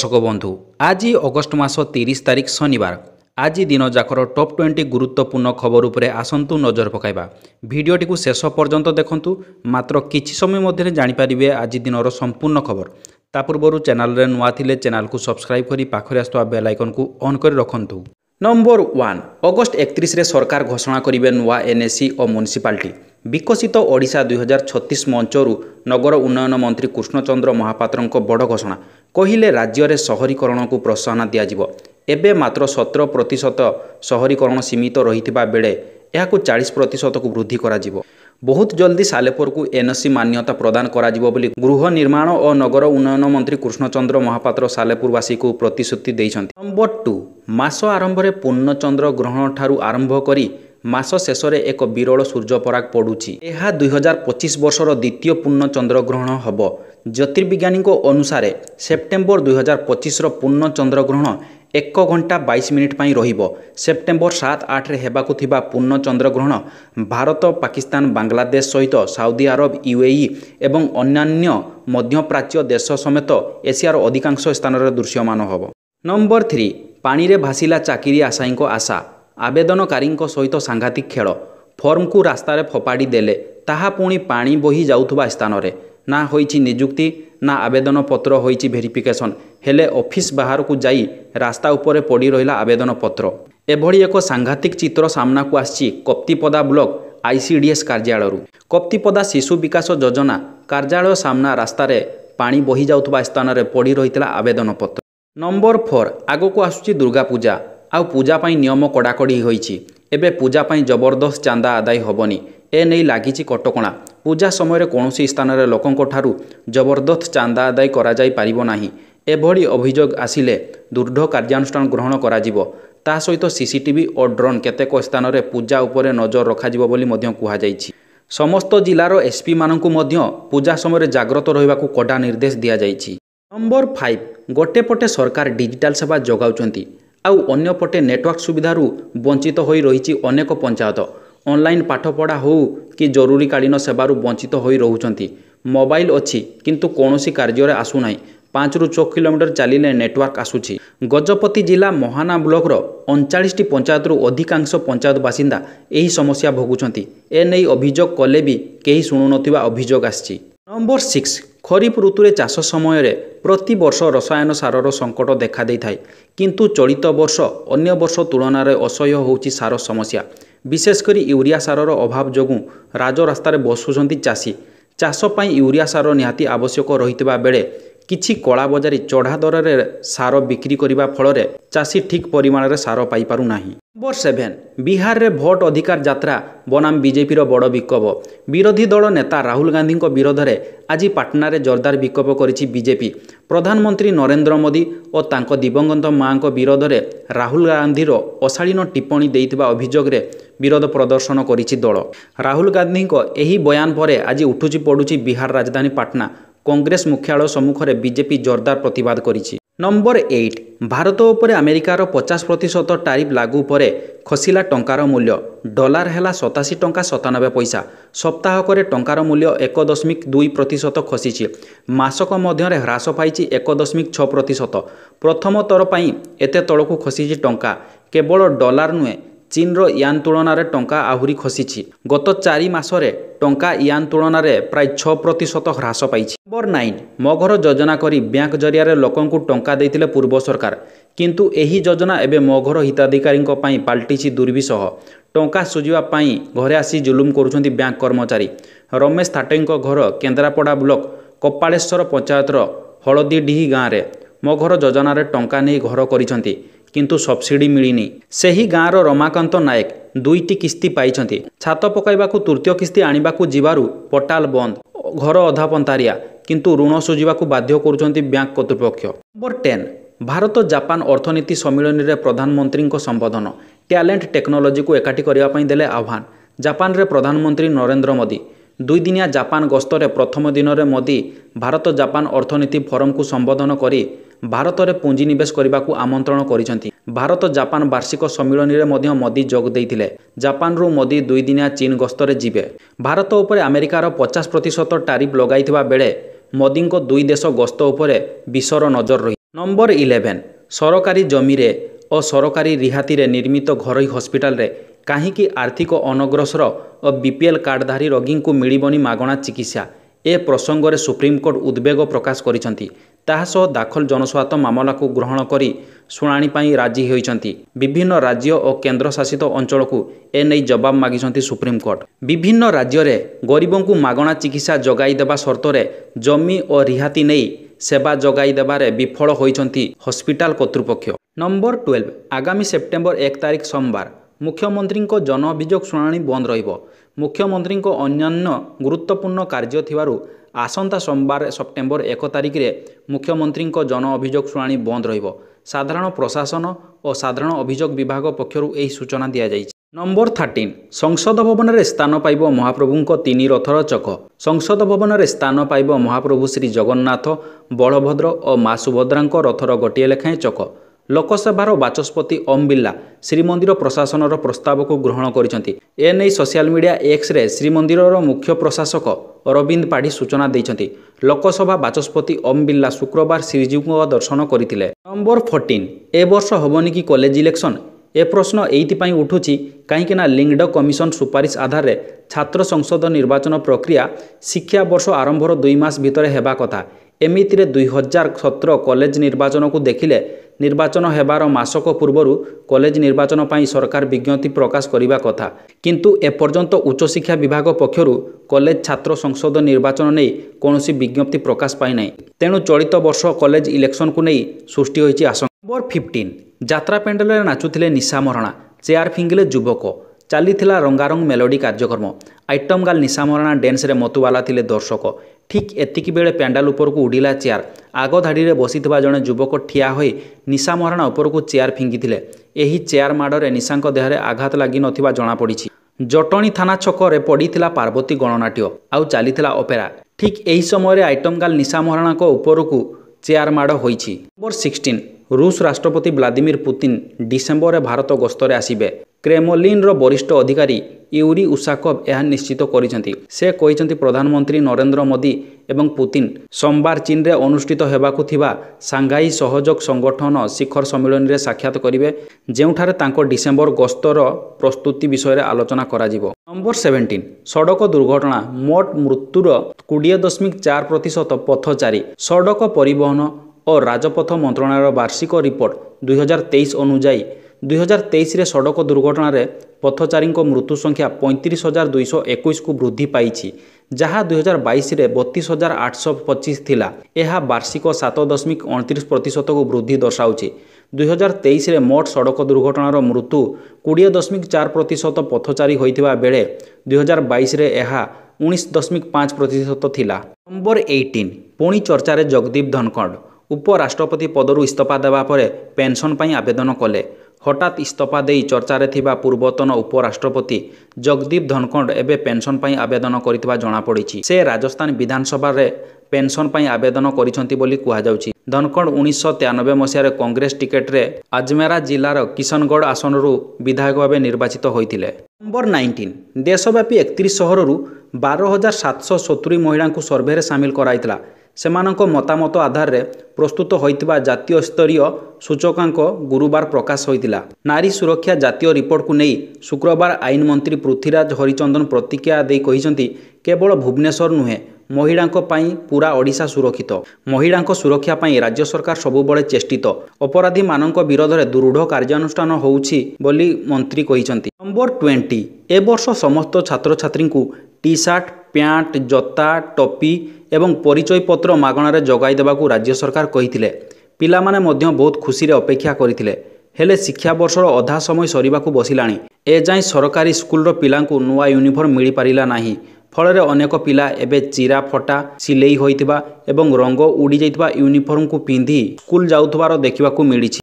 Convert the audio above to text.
दर्शक बंधु आज अगस्ट मास 30 तारिख शनिवार आज दिन जाकर टॉप 20 गुरुत्वपूर्ण खबर उपरे आसंतु नजर पकाइबा। भिडियोटी को शेष पर्यंत देखंतु मात्र किछि समय मध्य जानिपारिबे आज दिनर संपूर्ण खबर। ता पूर्व चैनल रे नुआ थिले चैनल को सब्सक्राइब करी पाखरे आस्तुवा बेल आइकन को ऑन कर रखंतु। नंबर 1 अगस्ट 31 रे सरकार घोषणा करिवे नुआ एनएसी और म्युनिसिपालिटी। विकसित ओडिशा 2036 मंचरू नगर उन्नयन मंत्री कृष्णचंद्र महापात्रଙ୍କ बड़ घोषणा कहिले राज्य रे शहरीकरण को प्रोत्साहन दिया जिवो। एबे मात्र 17% शहरीकरण सीमित रहिथिबा बेले एहाकु 40% को वृद्धि करा जिवो। बहुत जल्दी सालेपुर को एनएसी मान्यता प्रदान करा जिवो बोली गृह निर्माण और नगर उन्नयन मंत्री कृष्णचंद्र महापात्र सालेपुरवासी को प्रतिश्रुति दैछन्ति। नंबर 2 मास आरंभ रे पूर्णचंद्र ग्रहण ठारू आरंभ करी मास शेष में एक विरल सूर्यपराग पड़ुछि। यह 2025 वर्षर द्वितीय पूर्ण चंद्रग्रहण हब। ज्योतिर्विज्ञानी अनुसार सेप्टेम्बर 2025 पूर्ण चंद्रग्रहण 1 घंटा 22 मिनिट पर रहिबो। सेप्टेम्बर 7-8 रे हेबाकु थिबा पूर्ण चंद्रग्रहण भारत, पाकिस्तान, बांग्लादेश सहित साउदी अरब, यूएई एवं अन्यान्य मध्यप्राच्य देश समेत एशियार अधिकांश स्थान में दृश्यमान हब। नंबर 3 पानी रे भासिला चाकिरी आशायी आशा। आवेदनकारी सहित सांघातिक खेल। फर्म को रास्तार फोपाड़ी देले ताहा पुणी पानी बही जाउथुबा स्थान रे ना होईची नियुक्ति ना आवेदन पत्र होईची वेरिफिकेशन हेले ऑफिस बाहर को जाई रास्ता उपरे पड़ी रहिला आवेदन पत्र। एभली एक सांघातिक चित्र सामना को आछि कप्तिपदा ब्लॉक आईसीडीएस कार्यालय। कप्तिपदा शिशु विकास योजना कार्यालय सामना रास्तार पानी बही जाउथुबा स्थान रे पड़ी रहितला आवेदन पत्र। नंबर 4 आगो को आसुची दुर्गा पूजा आउ पूजा पाई नियम कड़ाकड़ी होईची। एबे पूजा पाई जबरदस्त चांदा आदाय होबनी ए नहीं लागिची कटकणा। पूजा समय कौनसी स्थान रे लोकंको ठारू जबरदस्त चांदा आदाय करा जाई पारिबो नाही। एभली अभियोग आसिले दृढ़ कार्यानुष्ठान ग्रहण करा जिवो। ता सहित सीसीटीवी और ड्रोन केतेक स्थान रे पूजा उपरे नजर रखा जिवो बोली मध्य कुहा जाईची। समस्त जिलार एसपी मानकु मध्य पूजा समय जाग्रत रहिबाकु कड़ा निर्देश दिया जाईची। नंबर 5 गोटे पटे सरकार डिजिटल सेवा जगाउचंती आउ अन्य पटे नेटवर्क सुविधारू वंचित होई रहिछि अनेक पंचायत। ऑनलाइन पाठपढ़ा हो कि जरूरीकालीन सेवारू वंचित होई रहुचंती। मोबाइल अच्छी किंतु कौनसी कार्य रे आसु नाही। 5 ରୁ 6 किलोमीटर चलिले नेटवर्क आसुछि। गजपति जिला मोहाना ब्लॉकर 39टी पंचायत अधिकांश पंचायत बासिंदा यही समस्या भोगुचंती। ए नहीं अभियोग कले भी केही शुणु नथिबा अभियोग आछि। नंबर 6 खरीफ ऋतु चाष समय प्रति वर्ष रसायन सारर संकट देखा देई थाए किंतु चलित वर्ष अन्य वर्ष तुलन में असह्य होउछि सार समस्या। विशेषकर यूरिया सारर अभाव जोगु राजरास्तार बसुचंती चाषी। चाष पई यूरिया सार निहाती आवश्यक रहितबा बेले किछि कला बजारी चढ़ा दर रे सार बिक्री करिबा फल रे चाषी ठीक परिमाण रे सार पाई पारु नाही। नंबर 7 बिहार रे भोट अधिकार यात्रा बनाम बीजेपी रो बड़ विक्षोभ। विरोधी दल नेता राहुल गांधी विरोध में आज पाटना रे जोरदार विक्षोभ करिछि बीजेपी। प्रधानमंत्री नरेंद्र मोदी और तांको दिवंगत मां को विरोध में राहुल गांधी अशालीन टिप्पणी देइथिबा अभियोग रे विरोध प्रदर्शन करिछि दल। राहुल गांधी को एही बयान पर आज उठुची पड़ुछि बिहार राजधानी पाटना। कांग्रेस मुख्यालय सम्मुख में बीजेपी जोरदार प्रतिवाद करिछि। नंबर 8 भारत उपर अमेरिकार 50% टारिफ लागू पर खसिला टंकार मूल्य। डॉलर है 87 टंका 97 पैसा। सप्ताहक टंकार मूल्य 1.2% खसी। मासक मध्य ह्रास पाई 1.6%। प्रथम थर पर एते तलकू खसी टंका। केवल डॉलर नुहे चीन रो यान तुलन में टंका आहुरी खसी। गत 4 मासरे टंका यान तुलन में प्राय 6% ह्रास पाई। नंबर 9 मघर योजना करी बैंक जरिया लोकंकु टंका देइथिले पूर्व सरकार किंतु एही योजना एबे मघर हिताधिकारी पाल्टिछि दुर्विसह। टंका सुझिबा पई घरे आसी जुलुम करुछंती बैंक कर्मचारी। रमेश थाटेंको घर केन्द्रापड़ा ब्लॉक कपालेश्वर पंचायतर हलदीडीही गाँव में मघर योजना रे टंका नहीं घर करिसंती किंतु सब्सिडी मिलिनी। सेही गाँवर रमाकांत नायक 2टी किस्ती पाइछंती। छात पकाइबाकू तृतीय किस्ती आनिबाकू जिबारु पोर्टाल बंद घर अधा पंतारिया किंतु ऋण सुझिबाकू बाध्य करुछंती बैंक कर्तृपक्ष। नंबर 10 भारत जापान अर्थनीति सम्मिलन में प्रधानमंत्री संबोधन। टैलेंट टेक्नोलोजी को एकाठी करने पई देले आह्वान। जापान रे प्रधानमंत्री नरेंद्र मोदी 2 दिनिया जापान गस्तर प्रथम दिन में मोदी भारत जापान अर्थनीति फोरम को संबोधन करी भारत में पुंजीनिवेश करने को आमंत्रण करिसेंती। भारत जापान वार्षिक सम्मिलन में मोदी जोग देइथिले। जापान रु मोदी 2 दिनिया चीन गस्तर जिबे। भारत उपर अमेरिकार 50% टारिफ लगाइथिबा बेले मोदी 2 देश गस्त उपरे विश्वर नजर रही। नंबर 11 सरकारी जमीरे और सरकारी रिहातीरे निर्मित घरोई हस्पिटाल रे काहींकि आर्थिक अनग्रसर और बीपीएल कार्डधारी रोगी को मिलबनी मागणा चिकित्सा ए प्रसंग में सुप्रीमकोर्ट उद्वेग प्रकाश करिसेंती। ताहासह दाखल जनस्वास्थ्य मामला को ग्रहण करी शुणाणी पाई राजी होइछंती। विभिन्न राज्य और केन्द्र शासित अंचल को एने जवाब मागिछंती सुप्रीमकोर्ट। विभिन्न राज्य रे गरीबों को मागणा चिकित्सा जगाई देबा शर्त रे जमी और रिहाती नहीं सेवा जगाई देबारे विफल होइछंती हस्पिटाल कर्तृपक्ष। नंबर 12 आगामी सेप्टेम्बर 1 तारिख सोमवार मुख्यमंत्री जन अभियोग शुणाणी बंद रहिबो। मुख्यमंत्री अन्यान्य गुरुत्वपूर्ण कार्य थिबारु आसंता सोमवार सेप्टेम्बर 1 तारिख रे मुख्यमंत्री जन अभियोग शुणाणी बंद रहिबो। साधारण प्रशासन और साधारण अभियोग विभाग पक्षरु एही सूचना दिया जाइछि। नंबर 13 संसद भवन में स्थान पाइब महाप्रभु तीन रथर चक। संसद भवन में स्थान पाइब महाप्रभु श्री जगन्नाथ बलभद्र और माँ सुभद्रा रथर गोटे लेखाएं चक। लोकसभार बाचस्पति ओम बिर्ला श्रीमंदिर प्रशासन प्रस्ताव को ग्रहण करिसेंती। एने social media X ray Shrimandir मुख्य प्रशासक अरविंद पाढ़ी सूचना देइछंती। लोकसभा बाचस्पति ओम बिर्ला शुक्रवार श्रीजीव दर्शन करथिले। नंबर 14 ए वर्ष होबनी कि कॉलेज इलेक्शन ए प्रश्न एइथिपाई उठुछि कहीं लिंक्ड कमिशन सुपारिश आधार रे छात्र संसद निर्वाचन प्रक्रिया शिक्षा वर्ष आरंभर 2 मास भितर हेबा कथा। एमितिरे 2017 कॉलेज निर्वाचन को देखिले निर्वाचन हेबार मासक पूर्वरु कॉलेज निर्वाचन पाई सरकार विज्ञप्ति प्रकाश करिबा कथा, किंतु एपर्यंत उच्चशिक्षा विभाग पक्षरु कॉलेज छात्र संसद निर्वाचन नहीं कौनसी विज्ञप्ति प्रकाश पाई नहीं। तेणु चलित वर्ष कॉलेज इलेक्शन को नहीं सृष्टि होइछि आशंका। नंबर 15 जात्रा पेंडल रे नाचुथिले निशा मरणा चेयर फिंगिले युवक चलीथिला रंगारंग मेलोडी कार्यक्रम। आइटम गाल निशा मरणा डेन्स रे मतुवाला थिले दर्शक। ठीक एतिकी बेले पेंडाल उपर को उड़िला चेयर। आग धाड़ी रे बसिथिबा जणे युवक ठिया होई निशा मरणा उपर को चेयर फिंगिथिले। एही चेयर माडरे निशांक देहरे आघात लागि नथिबा जणा पड़िछि। जटणी थाना छक रे पड़िथिला पार्वती गणनाट्य आउ चलीथिला ओपेरा। ठीक एही समय रे आइटम गाल निशा मरणा को उपर को चेयर माड़ होइछि। नंबर 16 रूस राष्ट्रपति व्लादिमीर पुतिन डिसेम्बर में भारत गस्तरे आसिबे। क्रेमलिन रो वरिष्ठ अधिकारी यूरी उसाकोव यह निश्चित करिसेंती। से कहिसेंती प्रधानमंत्री नरेंद्र मोदी एवं पुतिन सोमवार चीन रे अनुष्ठित हेबाकु थिबा सांघाई सहयोग संगठन शिखर सम्मेलन रे साक्षात करिवे, जेउठारे तांको डिसेम्बर गस्तर प्रस्तुति विषय रे आलोचना कराजिबो। नंबर 17 सड़क दुर्घटना मोट मृत्युर 20.4% पथचारी। सड़क परिवहन और राजपथ मंत्रालय वार्षिक रिपोर्ट 2023 अनुଯାयी 2023 रे सड़क दुर्घटना रे पथचारी मृत्यु संख्या 35,221 को वृद्धि पाई, जहाँ 2022 रे 32,825 थिला। यह वार्षिक 7.29% को वृद्धि दर्शाउछि। 2023 रे मोट सड़क दुर्घटनार मृत्यु 20.4% पथचारी होइथिबा बेले 2022 रे यह 19.5% थिला। नंबर 18 पुणी चर्चा रे जगदीप धनखड़ उपराष्ट्रपति पदरु इस्तीफा देवा परे पेंशन पाई आवेदन कले। हठात इस्तीफा देई चर्चा रे थिबा पूर्वतन उपराष्ट्रपति जगदीप धनखड़ एबे पेंशन पाई आवेदन करिथिबा जणा पड़िछि। से राजस्थान विधानसभा रे पेंशन पाई आवेदन करिसंती बोली कुहा जाउछि। धनखड़ 1993 मसीह कांग्रेस टिकेट रे अजमेरा जिलार किशनगढ़ आसनरु विधायक भाव निर्वाचित होइथिले। नंबर 19 देशव्यापी 31 सहररु 12,770 महिला को सर्वे रे सामिल कराइथिला। सेमानंको मतामत आधार रे प्रस्तुत होइतिबा जातीय स्तरीय सूचकांक गुरुवार प्रकाश होइतिला। नारी सुरक्षा जातीय रिपोर्ट को नहीं शुक्रवार आईन मंत्री पृथ्वीराज हरिचंदन प्रतिक्रिया देई कहिसंती केवल भुवनेश्वर नुहे महिलांको पाई पूरा ओडिशा सुरक्षित। महिलांको सुरक्षा पाई राज्य सरकार सबुबले चेष्टित। अपराधी मानक विरोध में दृढ़ कार्यानुष्ठान होउछि बोली मंत्री कहिसंती। नंबर 20 ए वर्ष समस्त छात्र छात्री को टी शर्ट पैंट जता टोपी एवं परिचय पत्र मागणारे जगाई देबाकू राज्य सरकार कहिथिले। पिलामाने मध्य बहुत खुशी रे अपेक्षा करिथिले, हेले शिक्षा वर्षर अधा समय सरीबाकू बसिलाणी। ए जाई सरकारी स्कूल रो पिलांकू नुआ यूनिफॉर्म मिली पारिला नाही। फल अनेक पिला एबे चिरा फटा सिलेई होइथिबा एवं रंग उड़ी जाइथिबा यूनिफॉर्म को पिंधि स्कूल जाउथबार देखिबाकू मिलिछि।